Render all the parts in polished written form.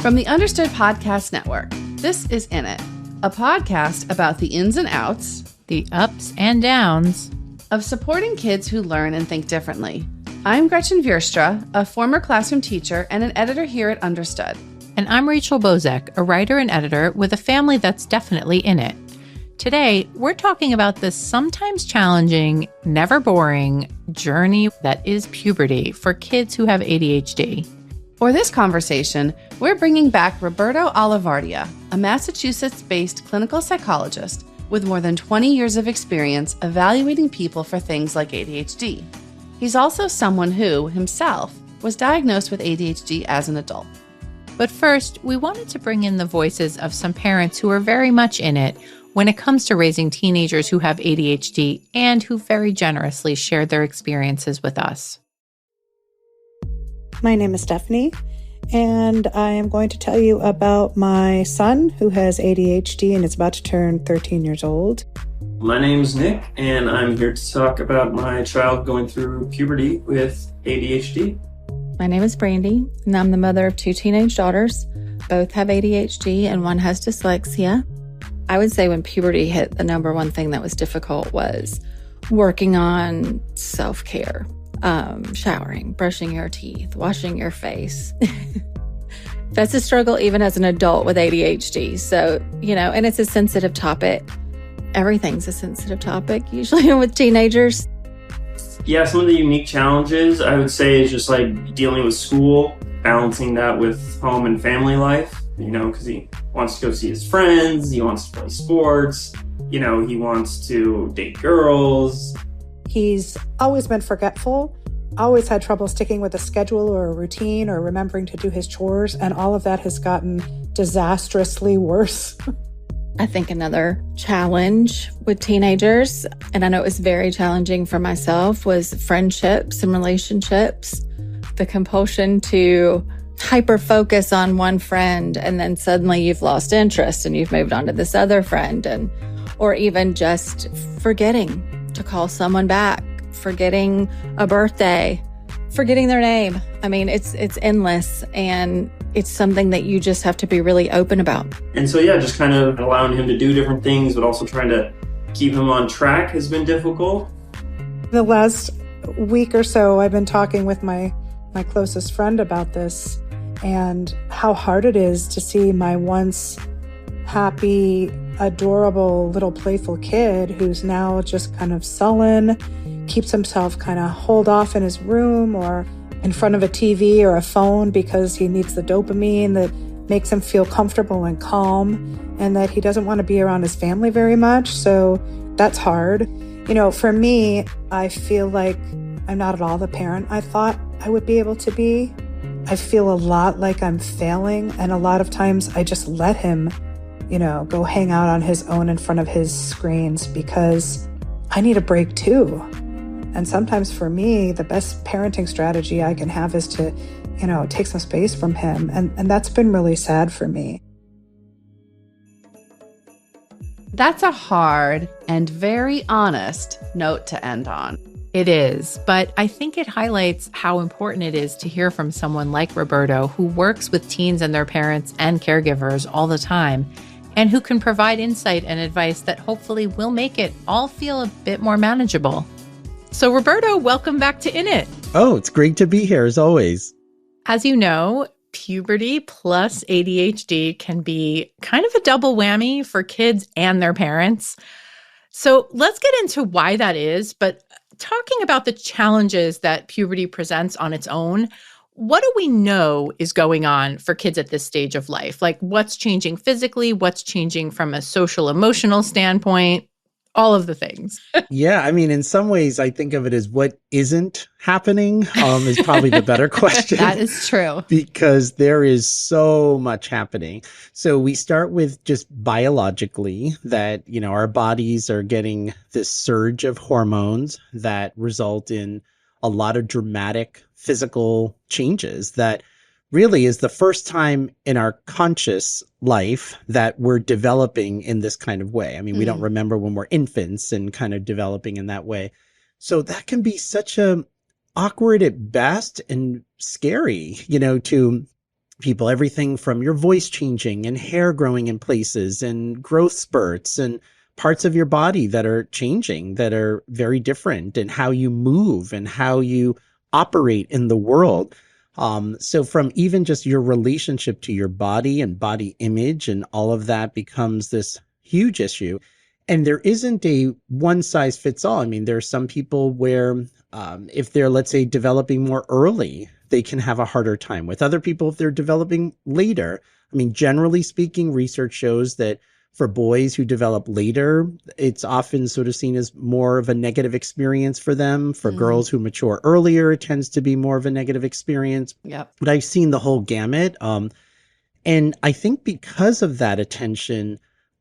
From the Understood Podcast Network, this is In It, a podcast about the ins and outs, the ups and downs, of supporting kids who learn and think differently. I'm Gretchen Vierstra, a former classroom teacher and an editor here at Understood. And I'm Rachel Bozek, a writer and editor with a family that's definitely in it. Today, we're talking about the sometimes challenging, never boring journey that is puberty for kids who have ADHD. For this conversation, we're bringing back Roberto Olivardia, a Massachusetts-based clinical psychologist with more than 20 years of experience evaluating people for things like ADHD. He's also someone who, himself, was diagnosed with ADHD as an adult. But first, we wanted to bring in the voices of some parents who are very much in it when it comes to raising teenagers who have ADHD and who very generously shared their experiences with us. My name is Stephanie, and I am going to tell you about my son who has ADHD and is about to turn 13 years old. My name's Nick, and I'm here to talk about my child going through puberty with ADHD. My name is Brandy, and I'm the mother of two teenage daughters. Both have ADHD, and one has dyslexia. I would say when puberty hit, the number one thing that was difficult was working on self-care. Showering, brushing your teeth, washing your face. That's a struggle even as an adult with ADHD. So, and it's a sensitive topic. Everything's a sensitive topic, usually with teenagers. Yeah, some of the unique challenges I would say is just like dealing with school, balancing that with home and family life, because he wants to go see his friends, he wants to play sports, he wants to date girls. He's always been forgetful, always had trouble sticking with a schedule or a routine or remembering to do his chores, and all of that has gotten disastrously worse. I think another challenge with teenagers, and I know it was very challenging for myself, was friendships and relationships. The compulsion to hyper-focus on one friend, and then suddenly you've lost interest and you've moved on to this other friend, or even just forgetting to call someone back, forgetting a birthday, forgetting their name. I mean, it's endless, and it's something that you just have to be really open about. And so, just kind of allowing him to do different things, but also trying to keep him on track has been difficult. The last week or so, I've been talking with my closest friend about this and how hard it is to see my once happy, adorable little playful kid who's now just kind of sullen, keeps himself kind of holed off in his room or in front of a TV or a phone because he needs the dopamine that makes him feel comfortable and calm, and that he doesn't want to be around his family very much. So that's hard. For me, I feel like I'm not at all the parent I thought I would be able to be. I feel a lot like I'm failing, and a lot of times I just let him go hang out on his own in front of his screens because I need a break too. And sometimes for me, the best parenting strategy I can have is to, take some space from him. And that's been really sad for me. That's a hard and very honest note to end on. It is, but I think it highlights how important it is to hear from someone like Roberto, who works with teens and their parents and caregivers all the time, and who can provide insight and advice that hopefully will make it all feel a bit more manageable. So Roberto, welcome back to In It. Oh, it's great to be here as always. As you know, puberty plus ADHD can be kind of a double whammy for kids and their parents. So let's get into why that is, but talking about the challenges that puberty presents on its own, what do we know is going on for kids at this stage of life? Like what's changing physically, what's changing from a social emotional standpoint, all of the things. Yeah, I mean, in some ways, I think of it as what isn't happening is probably the better question. That is true. Because there is so much happening. So we start with just biologically that, our bodies are getting this surge of hormones that result in a lot of dramatic physical changes that really is the first time in our conscious life that we're developing in this kind of way. I mean, we don't remember when we're infants and kind of developing in that way. So that can be such a awkward at best and scary, to people, everything from your voice changing and hair growing in places and growth spurts and parts of your body that are changing, that are very different, and how you move and how you operate in the world. So from even just your relationship to your body and body image and all of that becomes this huge issue. And there isn't a one size fits all. I mean, there are some people where if they're, let's say, developing more early, they can have a harder time with. Other people, if they're developing later. I mean, generally speaking, research shows that for boys who develop later, it's often sort of seen as more of a negative experience for them. For girls who mature earlier, it tends to be more of a negative experience. Yep. But I've seen the whole gamut. And I think because of that attention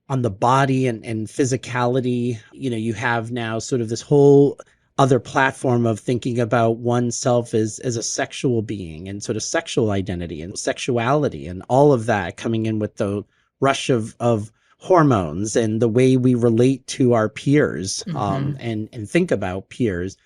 on the body and physicality, you have now sort of this whole other platform of thinking about oneself as a sexual being and sort of sexual identity and sexuality and all of that coming in with the rush of hormones and the way we relate to our peers and think about peers.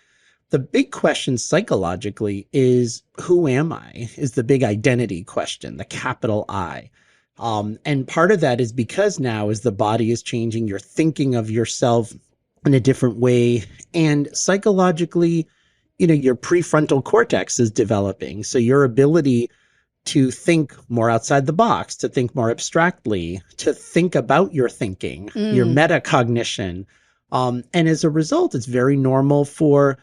The big question psychologically is, who am I? Is the big identity question, the capital I. And part of that is because now as the body is changing, you're thinking of yourself in a different way. And psychologically, your prefrontal cortex is developing. So your ability to think more outside the box, to think more abstractly, to think about your thinking, your metacognition. And as a result, it's very normal for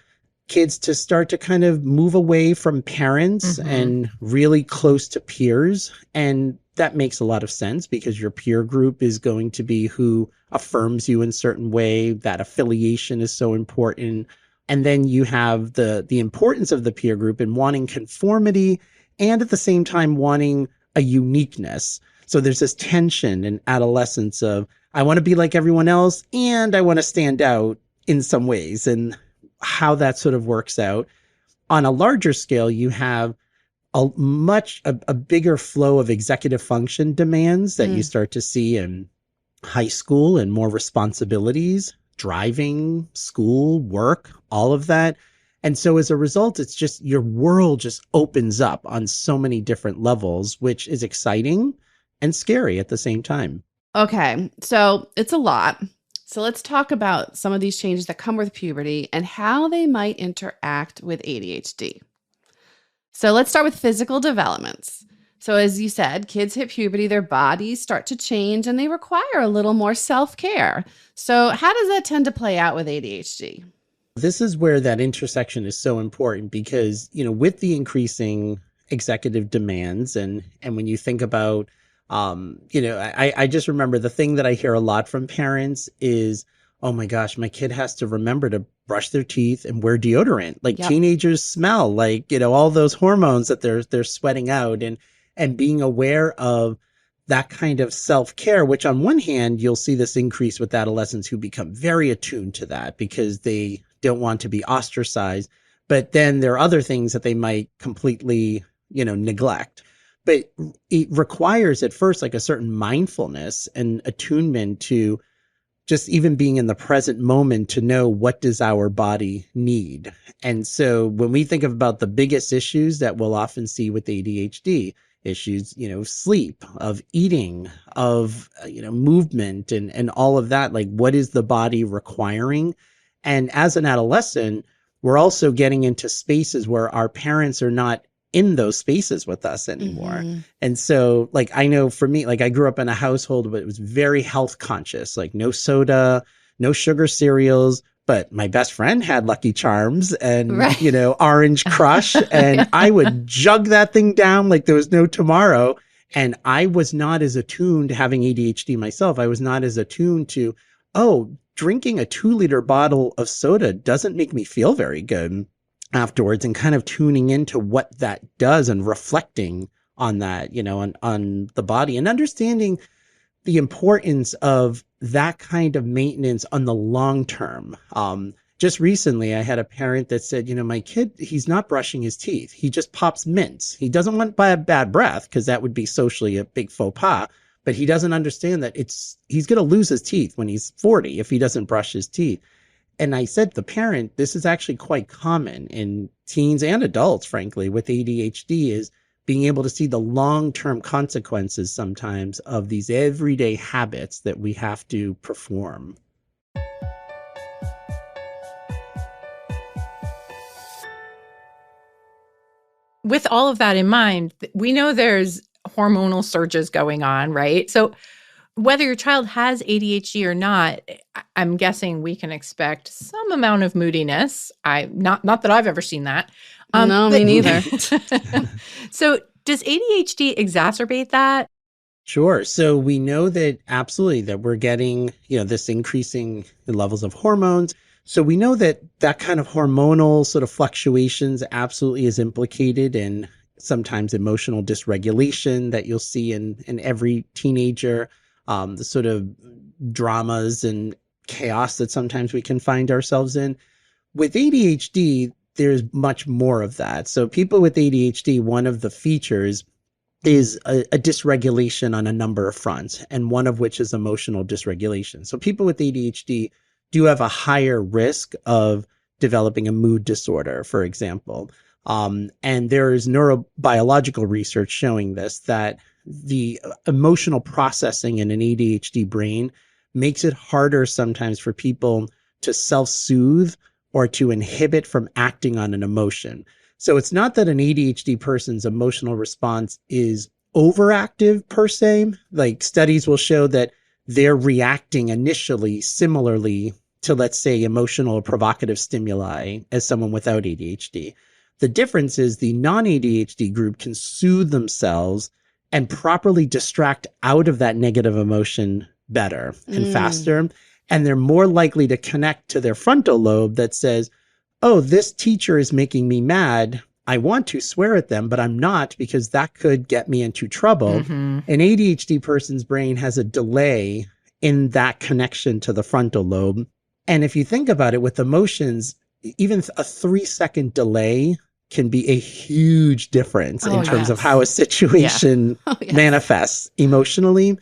kids to start to kind of move away from parents and really close to peers. And that makes a lot of sense because your peer group is going to be who affirms you in a certain way. That affiliation is so important. And then you have the importance of the peer group in wanting conformity and at the same time wanting a uniqueness. So there's this tension in adolescence of, I want to be like everyone else and I want to stand out in some ways, and how that sort of works out. On a larger scale, you have a bigger flow of executive function demands that you start to see in high school, and more responsibilities, driving, school, work, all of that. And so as a result, it's just your world just opens up on so many different levels, which is exciting and scary at the same time. Okay, so it's a lot. So let's talk about some of these changes that come with puberty and how they might interact with ADHD. So let's start with physical developments. So as you said, kids hit puberty, their bodies start to change and they require a little more self-care. So how does that tend to play out with ADHD? This is where that intersection is so important because, with the increasing executive demands and when you think about, I just remember the thing that I hear a lot from parents is, oh my gosh, my kid has to remember to brush their teeth and wear deodorant. Like teenagers smell like, all those hormones that they're sweating out, and being aware of that kind of self-care, which on one hand, you'll see this increase with adolescents who become very attuned to that because they don't want to be ostracized. But then there are other things that they might completely, neglect. But it requires at first like a certain mindfulness and attunement to just even being in the present moment to know what does our body need. And so when we think about the biggest issues that we'll often see with ADHD, issues, sleep, of eating, of, movement and all of that, like what is the body requiring? And as an adolescent, we're also getting into spaces where our parents are not in those spaces with us anymore. And so like, I know for me, like I grew up in a household where it was very health conscious, like no soda, no sugar cereals, but my best friend had Lucky Charms and, Orange Crush. And I would jug that thing down like there was no tomorrow. And I was not as attuned to having ADHD myself. I was not as attuned to, drinking a 2-liter bottle of soda doesn't make me feel very good afterwards, and kind of tuning into what that does and reflecting on that, on the body and understanding the importance of that kind of maintenance on the long term. Just recently, I had a parent that said, my kid, he's not brushing his teeth. He just pops mints. He doesn't want bad breath because that would be socially a big faux pas. But he doesn't understand that he's going to lose his teeth when he's 40 if he doesn't brush his teeth. And I said to the parent, this is actually quite common in teens and adults, frankly, with ADHD, is being able to see the long-term consequences sometimes of these everyday habits that we have to perform. With all of that in mind, we know there's hormonal surges going on, right? So whether your child has ADHD or not, I'm guessing we can expect some amount of moodiness. Not that I've ever seen that. No, me neither. So does ADHD exacerbate that? Sure. So we know that absolutely that we're getting, this increasing levels of hormones. So we know that that kind of hormonal sort of fluctuations absolutely is implicated in sometimes emotional dysregulation that you'll see in every teenager, the sort of dramas and chaos that sometimes we can find ourselves in. With ADHD, there's much more of that. So people with ADHD, one of the features is a dysregulation on a number of fronts, and one of which is emotional dysregulation. So people with ADHD do have a higher risk of developing a mood disorder, for example. And there is neurobiological research showing this, that the emotional processing in an ADHD brain makes it harder sometimes for people to self-soothe or to inhibit from acting on an emotion. So it's not that an ADHD person's emotional response is overactive per se. Like studies will show that they're reacting initially similarly to, let's say, emotional or provocative stimuli as someone without ADHD. The difference is the non-ADHD group can soothe themselves and properly distract out of that negative emotion better and faster. And they're more likely to connect to their frontal lobe that says, oh, this teacher is making me mad. I want to swear at them, but I'm not, because that could get me into trouble. An ADHD person's brain has a delay in that connection to the frontal lobe. And if you think about it with emotions, even a 3-second delay can be a huge difference in terms of how a situation manifests emotionally.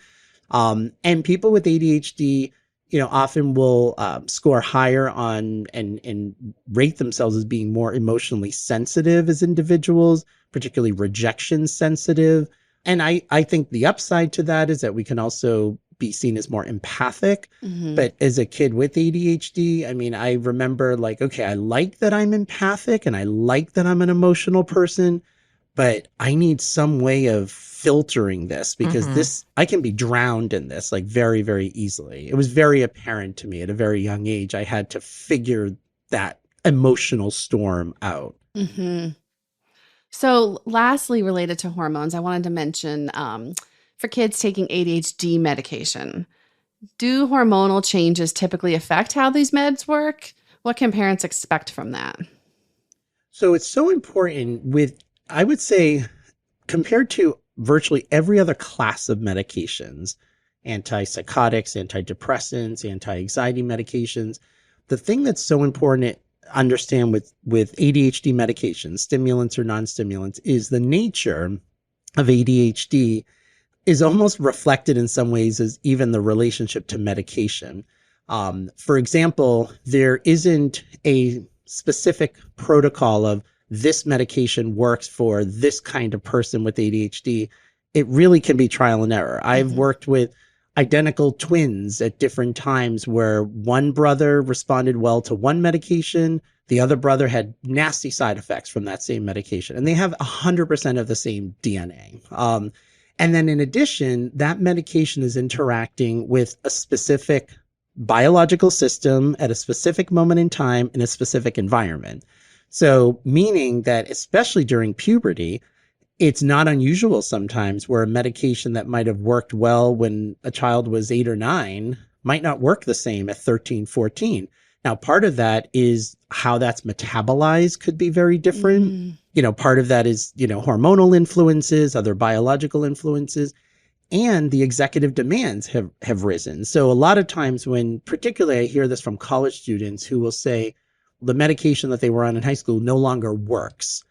And people with ADHD, often will score higher on and rate themselves as being more emotionally sensitive as individuals, particularly rejection sensitive. And I think the upside to that is that we can also be seen as more empathic. But as a kid with ADHD, I remember I like that I'm empathic and I like that I'm an emotional person, but I need some way of filtering this, because I can be drowned in this very, very easily. It was very apparent to me at a very young age. I had to figure that emotional storm out. So lastly, related to hormones, I wanted to mention for kids taking ADHD medication, do hormonal changes typically affect how these meds work? What can parents expect from that? So it's so important I would say, compared to virtually every other class of medications, antipsychotics, antidepressants, anti-anxiety medications, the thing that's so important to understand with ADHD medications, stimulants or non-stimulants, is the nature of ADHD is almost reflected in some ways as even the relationship to medication. For example, there isn't a specific protocol of this medication works for this kind of person with ADHD. It really can be trial and error. I've worked with identical twins at different times where one brother responded well to one medication, the other brother had nasty side effects from that same medication, and they have 100% of the same DNA. And then in addition, that medication is interacting with a specific biological system at a specific moment in time in a specific environment. So meaning that especially during puberty, it's not unusual sometimes where a medication that might have worked well when a child was 8 or 9 might not work the same at 13, 14. Now, part of that is how that's metabolized could be very different. Part of that is, hormonal influences, other biological influences, and the executive demands have risen. So a lot of times particularly I hear this from college students who will say the medication that they were on in high school no longer works.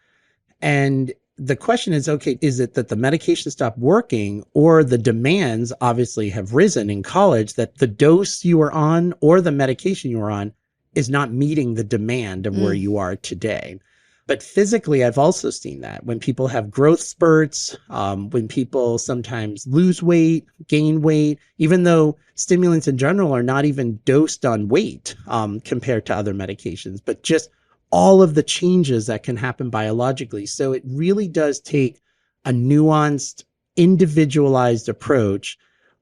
And the question is, okay, is it that the medication stopped working, or the demands obviously have risen in college that the dose you were on or the medication you were on is not meeting the demand of where you are today? But physically, I've also seen that when people have growth spurts, when people sometimes lose weight, gain weight, even though stimulants in general are not even dosed on weight compared to other medications, but just all of the changes that can happen biologically. So it really does take a nuanced, individualized approach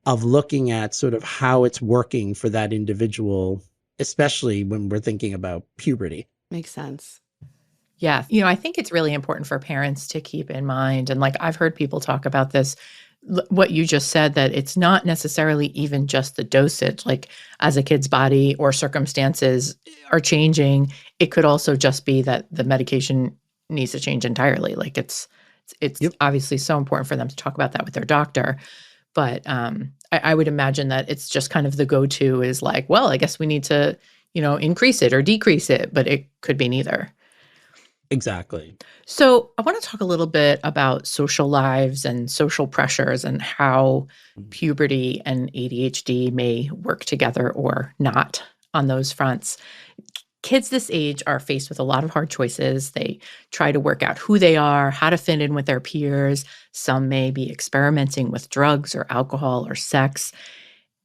of looking at sort of how it's working for that individual, especially when we're thinking about puberty. Makes sense. Yeah. I think it's really important for parents to keep in mind. And like I've heard people talk about this, what you just said, that it's not necessarily even just the dosage. Like as a kid's body or circumstances are changing, it could also just be that the medication needs to change entirely. Like it's Yep. obviously so important for them to talk about that with their doctor. But I would imagine that it's just kind of the go-to is like, well, I guess we need to, increase it or decrease it, but it could be neither. Exactly. So I want to talk a little bit about social lives and social pressures and how puberty and ADHD may work together or not on those fronts. Kids this age are faced with a lot of hard choices. They try to work out who they are, how to fit in with their peers. Some may be experimenting with drugs or alcohol or sex.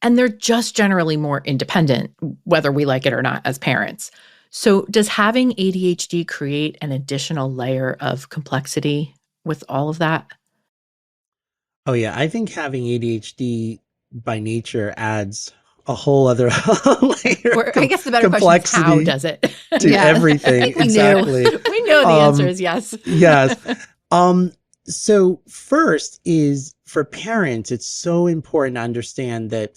And they're just generally more independent, whether we like it or not as parents. So does having ADHD create an additional layer of complexity with all of that? Oh, yeah. I think having ADHD by nature adds a whole other layer Or I guess the better question is, complexity how does it? to Yeah. everything. I think we Exactly. We know the answer is yes. Yes. So first is for parents, it's so important to understand that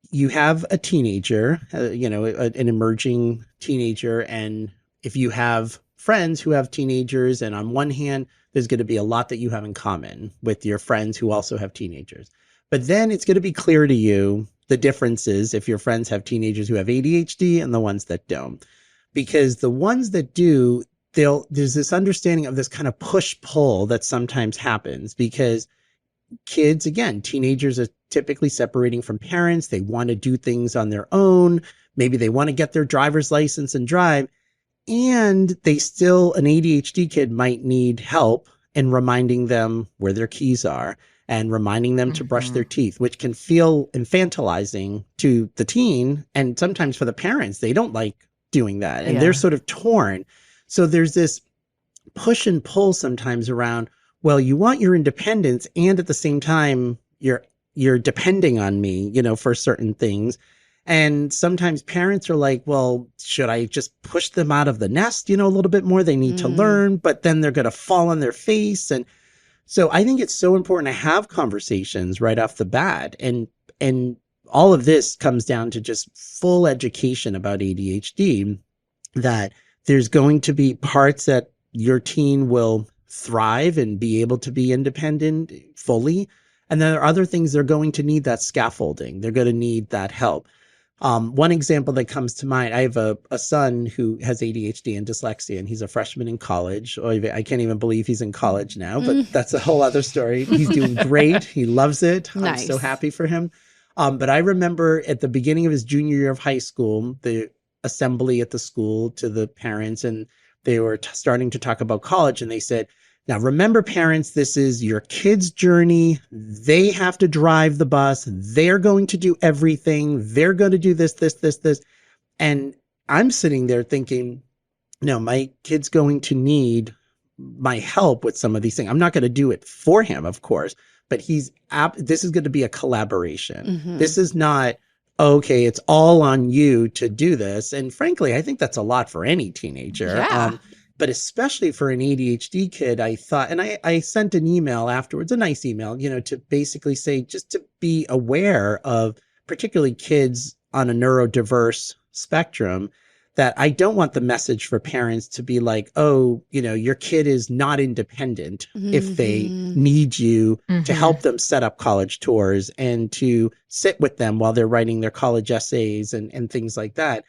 you have a teenager, an emerging teenager. And if you have friends who have teenagers, and on one hand, there's going to be a lot that you have in common with your friends who also have teenagers. But then it's going to be clear to you the differences if your friends have teenagers who have ADHD and the ones that don't. Because the ones that do, there's this understanding of this kind of push-pull that sometimes happens because kids, again, teenagers are typically separating from parents. They want to do things on their own. Maybe they want to get their driver's license and drive. And an ADHD kid might need help in reminding them where their keys are and reminding them to brush their teeth, which can feel infantilizing to the teen. And sometimes for the parents, they don't like doing that. And they're sort of torn. So there's this push and pull sometimes around, well, you want your independence, and at the same time, you're depending on me, for certain things. And sometimes parents are like, well, should I just push them out of the nest, a little bit more? They need to learn, but then they're going to fall on their face. And so I think it's so important to have conversations right off the bat. And all of this comes down to just full education about ADHD, that there's going to be parts that your teen will thrive and be able to be independent fully. And then there are other things they're going to need that scaffolding. They're going to need that help. One example that comes to mind, I have a son who has ADHD and dyslexia, and he's a freshman in college. I can't even believe he's in college now, but that's a whole other story. He's doing great. He loves it. Nice. I'm so happy for him. But I remember at the beginning of his junior year of high school, the assembly at the school to the parents, and they were starting to talk about college, and they said, now remember, parents, this is your kid's journey. They have to drive the bus. They're going to do everything. They're going to do this. And I'm sitting there thinking, no, my kid's going to need my help with some of these things. I'm not going to do it for him, of course, but this is going to be a collaboration. Mm-hmm. This is not, okay, it's all on you to do this. And frankly, I think that's a lot for any teenager. Yeah. But especially for an ADHD kid, I thought, and I sent an email afterwards, a nice email, to basically say, just to be aware of particularly kids on a neurodiverse spectrum, that I don't want the message for parents to be like, oh, your kid is not independent if they need you to help them set up college tours and to sit with them while they're writing their college essays and things like that.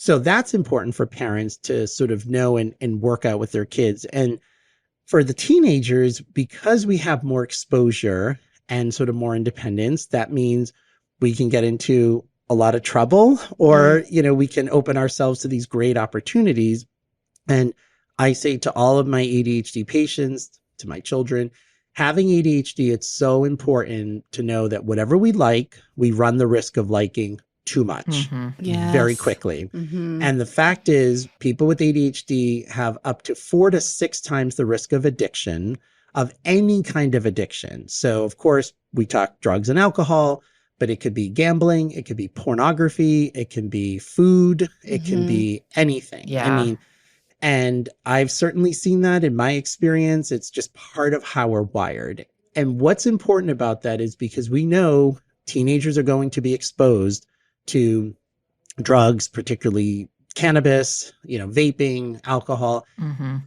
So that's important for parents to sort of know and work out with their kids. And for the teenagers, because we have more exposure and sort of more independence, that means we can get into a lot of trouble, or, we can open ourselves to these great opportunities. And I say to all of my ADHD patients, to my children, having ADHD, it's so important to know that whatever we like, we run the risk of liking too much very quickly. And the fact is, people with ADHD have up to 4 to 6 times the risk of addiction, of any kind of addiction. So, of course, we talk drugs and alcohol, but it could be gambling, it could be pornography, it can be food, it can be anything. Yeah. I mean, and I've certainly seen that in my experience. It's just part of how we're wired. And what's important about that is because we know teenagers are going to be exposed to drugs, particularly cannabis, vaping, alcohol.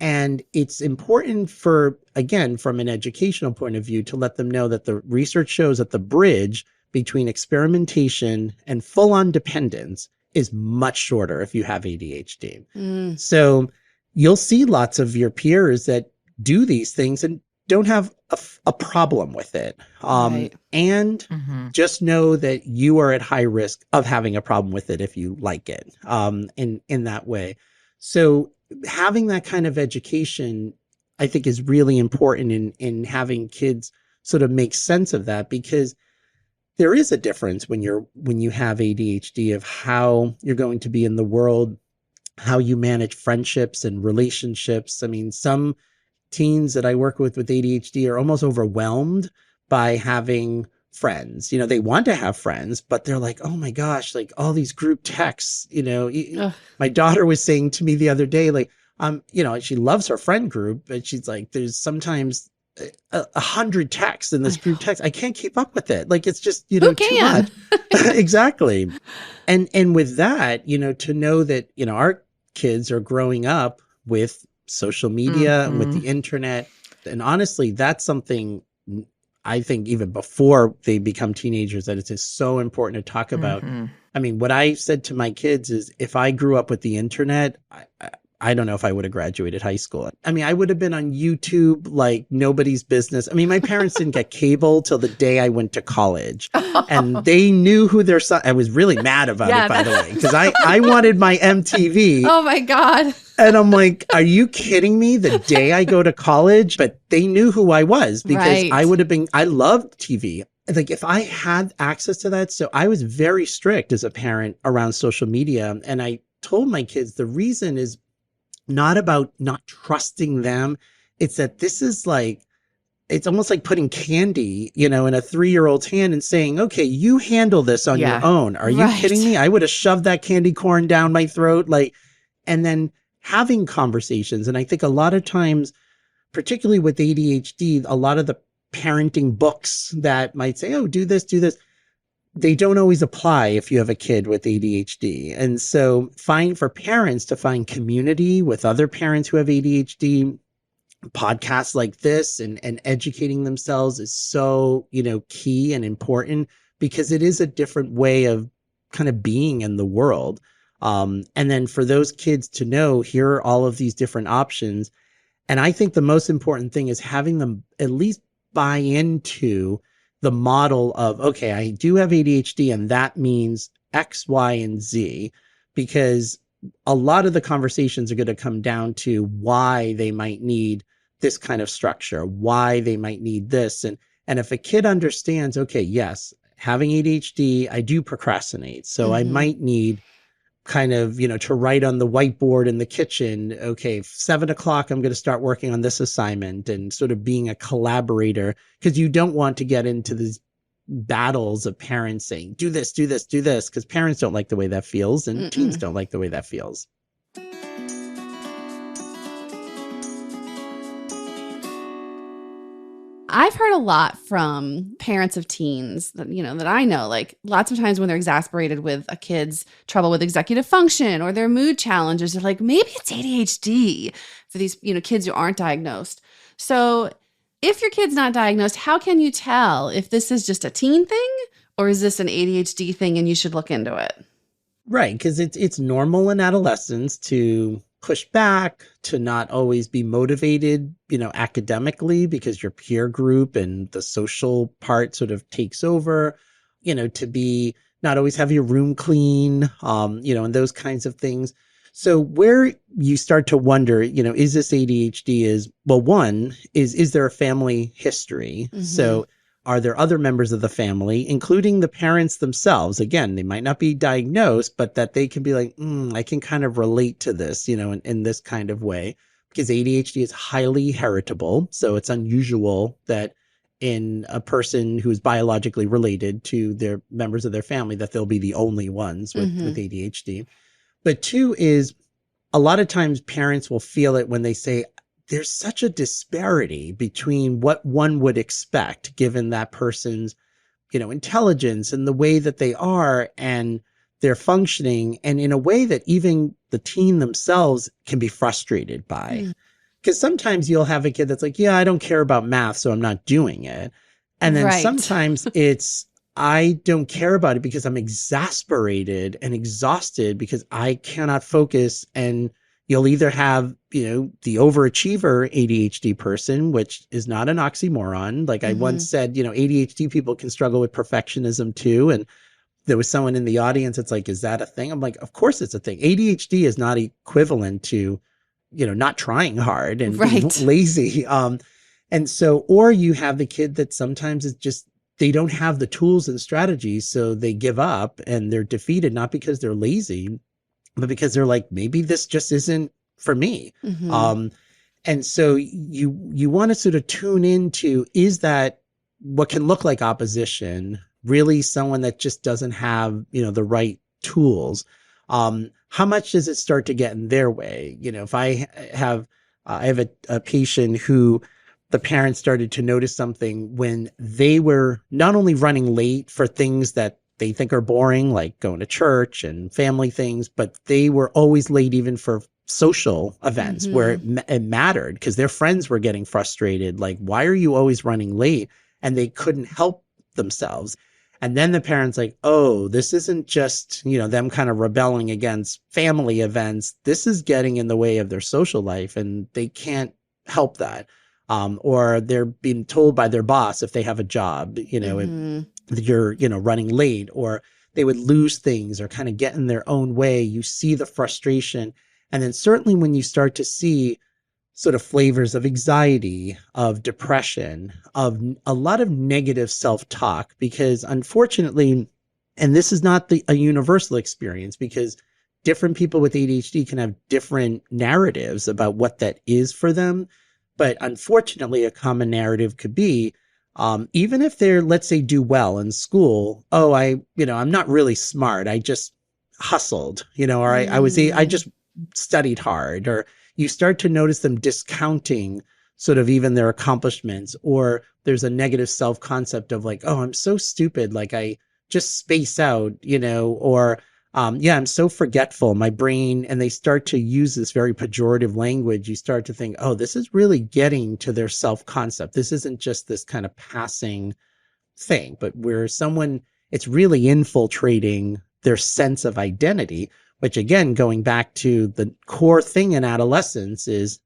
And it's important for, again, from an educational point of view, to let them know that the research shows that the bridge between experimentation and full-on dependence is much shorter if you have ADHD. So you'll see lots of your peers that do these things and don't have a problem with it. And just know that you are at high risk of having a problem with it if you like it in that way. So having that kind of education, I think, is really important in having kids sort of make sense of that, because there is a difference when you have ADHD of how you're going to be in the world, how you manage friendships and relationships. I mean, some teens that I work with ADHD are almost overwhelmed by having friends. They want to have friends, but they're like, oh my gosh, like all these group texts, my daughter was saying to me the other day, like, she loves her friend group, but she's like, there's sometimes 100 texts in this group text. I can't keep up with it. Like, it's just, too much. Exactly. And with that, to know that, our kids are growing up with social media and with the internet. And honestly, that's something I think even before they become teenagers, that it's just so important to talk about. I mean, what I said to my kids is, if I grew up with the internet, I don't know if I would have graduated high school. I mean, I would have been on YouTube like nobody's business. I mean, my parents didn't get cable till the day I went to college. And they knew who their son... I was really mad about it, by the way, because I wanted my MTV. Oh, my God. And I'm like, are you kidding me? The day I go to college? But they knew who I was, because I would have been... I loved TV. Like, if I had access to that. So I was very strict as a parent around social media. And I told my kids the reason is not about not trusting them. It's that this is like, it's almost like putting candy, in a 3-year-old's hand and saying, okay, you handle this on your own. Are you kidding me? I would have shoved that candy corn down my throat. And then having conversations. And I think a lot of times, particularly with ADHD, a lot of the parenting books that might say, oh, do this, they don't always apply if you have a kid with ADHD. And so for parents to find community with other parents who have ADHD, podcasts like this and educating themselves is so, key and important, because it is a different way of kind of being in the world. And then for those kids to know, here are all of these different options. And I think the most important thing is having them at least buy into the model of, okay, I do have ADHD and that means X, Y, and Z, because a lot of the conversations are going to come down to why they might need this kind of structure, why they might need this. And if a kid understands, okay, yes, having ADHD, I do procrastinate. So I might need kind of, to write on the whiteboard in the kitchen, okay, 7 o'clock, I'm going to start working on this assignment, and sort of being a collaborator, because you don't want to get into these battles of parents saying, do this, because parents don't like the way that feels, and teens don't like the way that feels. I've heard a lot from parents of teens that, that I know, like lots of times when they're exasperated with a kid's trouble with executive function or their mood challenges, they're like, maybe it's ADHD for these, kids who aren't diagnosed. So if your kid's not diagnosed, how can you tell if this is just a teen thing or is this an ADHD thing and you should look into it? Right, because it's normal in adolescence to push back, to not always be motivated, academically, because your peer group and the social part sort of takes over, to be not always have your room clean, and those kinds of things. So where you start to wonder, is this ADHD is, well, one is there a family history? Mm-hmm. So are there other members of the family, including the parents themselves? Again, they might not be diagnosed, but that they can be like, I can kind of relate to this, in this kind of way, because ADHD is highly heritable. So it's unusual that in a person who is biologically related to their members of their family, that they'll be the only ones with ADHD. But two is a lot of times parents will feel it when they say, there's such a disparity between what one would expect given that person's, intelligence and the way that they are and their functioning, and in a way that even the teen themselves can be frustrated by. Because sometimes you'll have a kid that's like, yeah, I don't care about math, so I'm not doing it. And then sometimes it's, I don't care about it because I'm exasperated and exhausted because I cannot focus. And you'll either have, the overachiever ADHD person, which is not an oxymoron. Like I once said, ADHD people can struggle with perfectionism too. And there was someone in the audience that's like, is that a thing? I'm like, of course it's a thing. ADHD is not equivalent to, not trying hard and being lazy. And so, or you have the kid that sometimes it's just, they don't have the tools and strategies. So they give up and they're defeated, not because they're lazy, but because they're like, maybe this just isn't for me. And so you want to sort of tune into, is that what can look like opposition really someone that just doesn't have, the right tools? How much does it start to get in their way? If I have a patient who the parents started to notice something when they were not only running late for things that they think are boring, like going to church and family things, but they were always late even for social events where it mattered because their friends were getting frustrated. Like, why are you always running late? And they couldn't help themselves. And then the parents like, oh, this isn't just, them kind of rebelling against family events. This is getting in the way of their social life and they can't help that. Or they're being told by their boss if they have a job, if you're, running late, or they would lose things or kind of get in their own way. You see the frustration. And then certainly when you start to see sort of flavors of anxiety, of depression, of a lot of negative self-talk, because unfortunately, and this is not a universal experience because different people with ADHD can have different narratives about what that is for them. But unfortunately, a common narrative could be, even if they're, let's say, do well in school, oh, I'm not really smart. I just hustled, or I just studied hard, or you start to notice them discounting sort of even their accomplishments, or there's a negative self-concept of like, oh, I'm so stupid. Like I just space out, or I'm so forgetful, my brain, and they start to use this very pejorative language. You start to think, oh, this is really getting to their self-concept. This isn't just this kind of passing thing, but where it's really infiltrating their sense of identity, which again, going back to the core thing in adolescence is,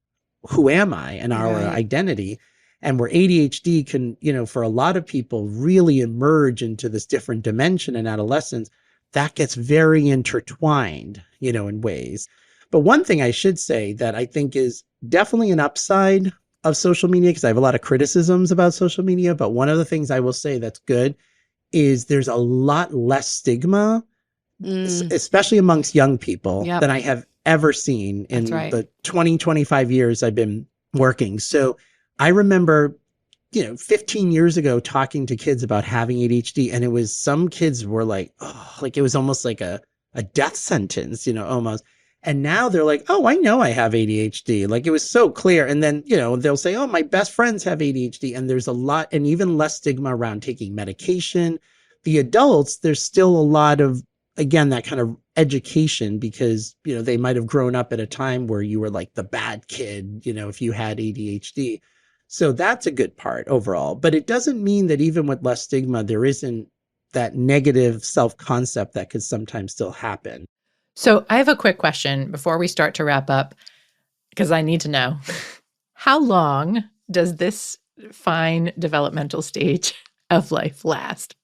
who am I and our identity? And where ADHD can, for a lot of people really emerge into this different dimension in adolescence, that gets very intertwined, in ways. But one thing I should say that I think is definitely an upside of social media, because I have a lot of criticisms about social media, but one of the things I will say that's good is there's a lot less stigma, especially amongst young people, than I have ever seen in the 20, 25 years I've been working. So I remember 15 years ago talking to kids about having ADHD, and it was, some kids were like, oh, like it was almost like a death sentence, almost. And now they're like, oh, I know I have ADHD. Like it was so clear. And then, they'll say, oh, my best friends have ADHD. And there's a lot, and even less stigma around taking medication. The adults, there's still a lot of, again, that kind of education because, they might have grown up at a time where you were like the bad kid, if you had ADHD. So that's a good part overall, but it doesn't mean that even with less stigma, there isn't that negative self-concept that could sometimes still happen. So I have a quick question before we start to wrap up, because I need to know, how long does this fine developmental stage of life last?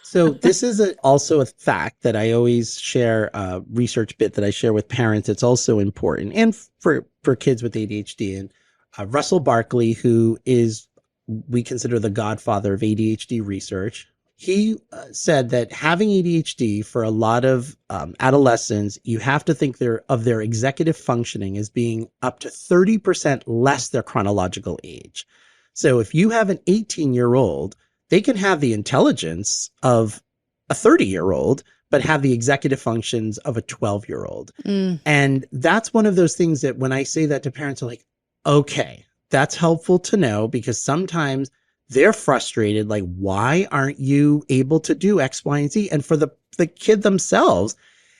So this is also a fact that I always share, a research bit that I share with parents. It's also important, and for kids with ADHD. And Russell Barkley, who is, we consider the godfather of ADHD research, he said that having ADHD for a lot of adolescents, you have to think of their executive functioning as being up to 30% less their chronological age. So if you have an 18-year-old, they can have the intelligence of a 30-year-old, but have the executive functions of a 12-year-old. And that's one of those things that when I say that to parents, are like, okay, that's helpful to know, because sometimes they're frustrated. Like, why aren't you able to do X, Y, and Z? And for the kid themselves.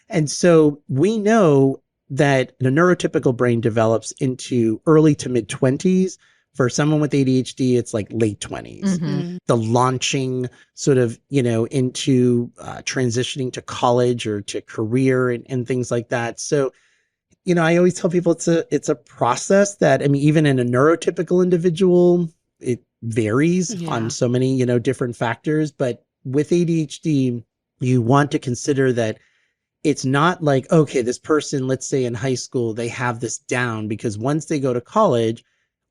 And so we know that the neurotypical brain develops into early to mid 20s. For someone with ADHD, it's like late 20s. Mm-hmm. The launching sort of, into transitioning to college or to career and things like that. So, I always tell people it's a process that, I mean, even in a neurotypical individual, it varies on so many, different factors. But with ADHD, you want to consider that it's not like, okay, this person, let's say in high school, they have this down, because once they go to college,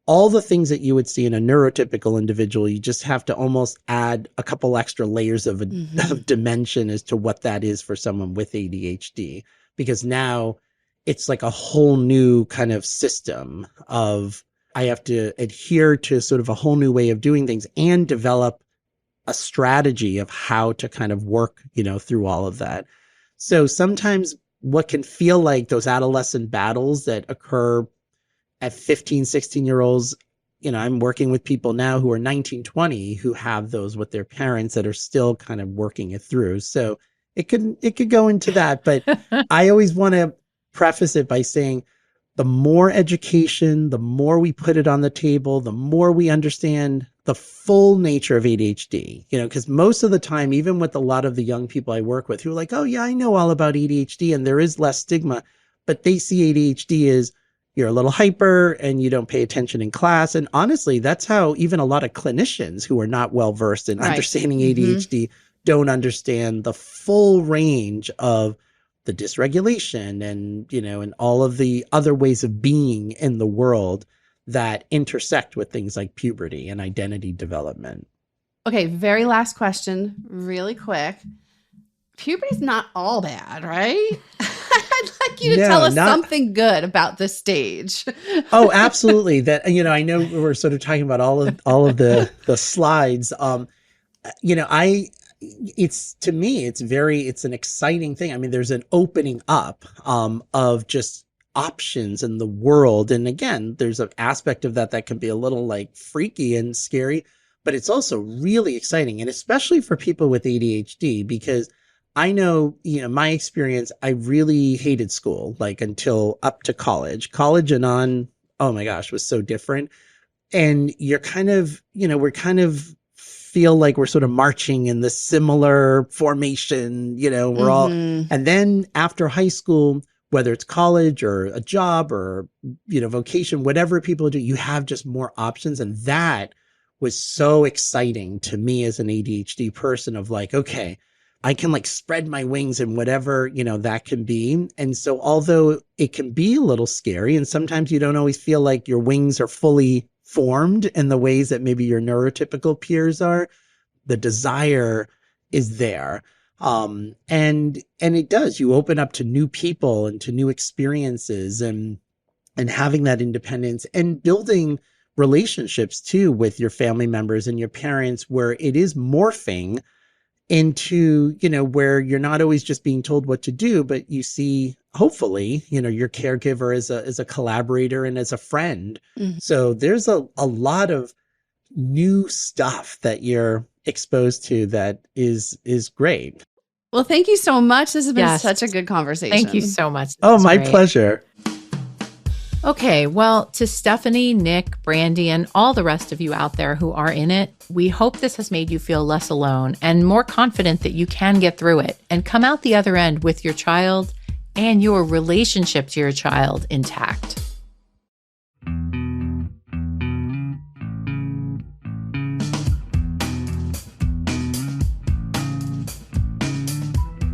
all the things that you would see in a neurotypical individual, you just have to almost add a couple extra layers of dimension as to what that is for someone with ADHD, because now it's like a whole new kind of system of, I have to adhere to sort of a whole new way of doing things and develop a strategy of how to kind of work, through all of that. So sometimes what can feel like those adolescent battles that occur at 15, 16-year-olds, I'm working with people now who are 19, 20, who have those with their parents that are still kind of working it through. So it could go into that. But I always want to preface it by saying the more education, the more we put it on the table, the more we understand the full nature of ADHD, because most of the time, even with a lot of the young people I work with who are like, oh yeah, I know all about ADHD, and there is less stigma, but they see ADHD as, you're a little hyper and you don't pay attention in class. And honestly, that's how even a lot of clinicians who are not well versed in understanding ADHD don't understand the full range of the dysregulation and, and all of the other ways of being in the world that intersect with things like puberty and identity development. Okay, very last question, really quick. Puberty's not all bad, right? I'd like you to tell us something good about this stage. Oh, absolutely. That, I know we're sort of talking about all of the slides. To me, it's an exciting thing. I mean, there's an opening up of just options in the world. And again, there's an aspect of that can be a little like freaky and scary, but it's also really exciting. And especially for people with ADHD, because I know, my experience, I really hated school, like until up to college and on. Oh my gosh, was so different. And you're kind of, we're kind of feel like we're sort of marching in this similar formation, we're all, and then after high school, whether it's college or a job or, vocation, whatever people do, you have just more options. And that was so exciting to me as an ADHD person of like, okay, I can like spread my wings and whatever, that can be. And so although it can be a little scary and sometimes you don't always feel like your wings are fully formed in the ways that maybe your neurotypical peers are, the desire is there. And it does, you open up to new people and to new experiences and having that independence and building relationships too with your family members and your parents, where it is morphing into, where you're not always just being told what to do, but you see, hopefully, your caregiver as a collaborator and as a friend. So there's a lot of new stuff that you're exposed to that is great. Well, thank you so much. This has been such a good conversation. Thank you so much. Oh, my pleasure. Okay, well, to Stephanie, Nick, Brandy, and all the rest of you out there who are in it, we hope this has made you feel less alone and more confident that you can get through it and come out the other end with your child and your relationship to your child intact.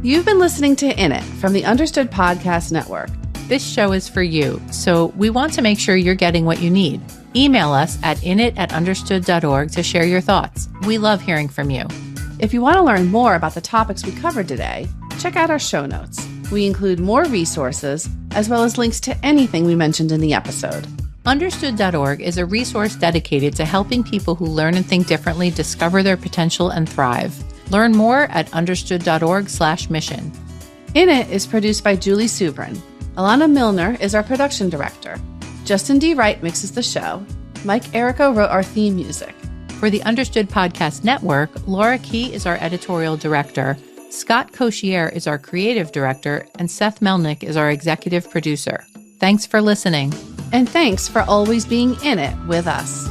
You've been listening to In It from the Understood Podcast Network. This show is for you, so we want to make sure you're getting what you need. Email us at init@understood.org to share your thoughts. We love hearing from you. If you want to learn more about the topics we covered today, check out our show notes. We include more resources, as well as links to anything we mentioned in the episode. Understood.org is a resource dedicated to helping people who learn and think differently discover their potential and thrive. Learn more at understood.org/mission. In It is produced by Julie Subrin. Alana Milner is our production director. Justin D. Wright mixes the show. Mike Errico wrote our theme music. For the Understood Podcast Network, Laura Key is our editorial director, Scott Cocchiere is our creative director, and Seth Melnick is our executive producer. Thanks for listening. And thanks for always being in it with us.